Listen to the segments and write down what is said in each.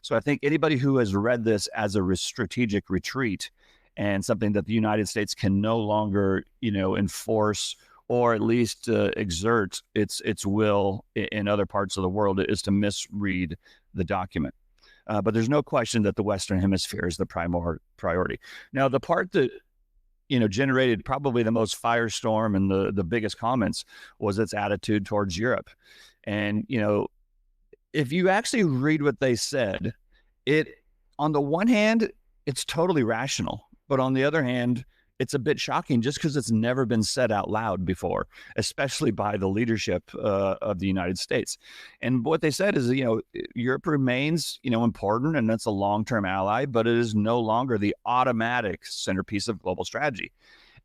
So I think anybody who has read this as a strategic retreat and something that the United States can no longer, enforce or at least exert its will in other parts of the world is to misread the document. But there's no question that the Western Hemisphere is the priority. Now, the part that generated probably the most firestorm and the biggest comments was its attitude towards Europe. And if you actually read what they said, it on the one hand, it's totally rational, but on the other hand, it's a bit shocking just because it's never been said out loud before, especially by the leadership of the United States. And what they said is, Europe remains, important and it's a long-term ally, but it is no longer the automatic centerpiece of global strategy.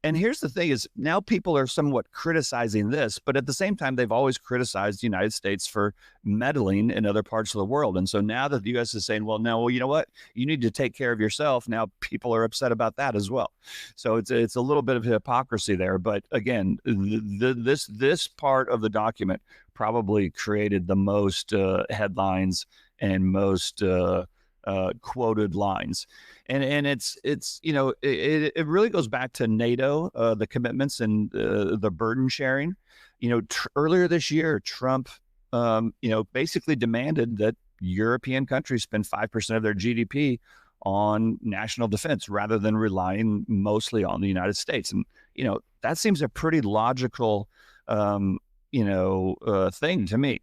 And here's the thing is now people are somewhat criticizing this, but at the same time, they've always criticized the United States for meddling in other parts of the world. And so now that the U.S. is saying, well, no, you know what? You need to take care of yourself. Now people are upset about that as well. So it's a little bit of hypocrisy there. But again, this part of the document probably created the most headlines and most quoted lines. And it's it really goes back to NATO, the commitments and the burden sharing. Earlier this year, Trump, basically demanded that European countries spend 5% of their GDP on national defense rather than relying mostly on the United States. And that seems a pretty logical thing to me.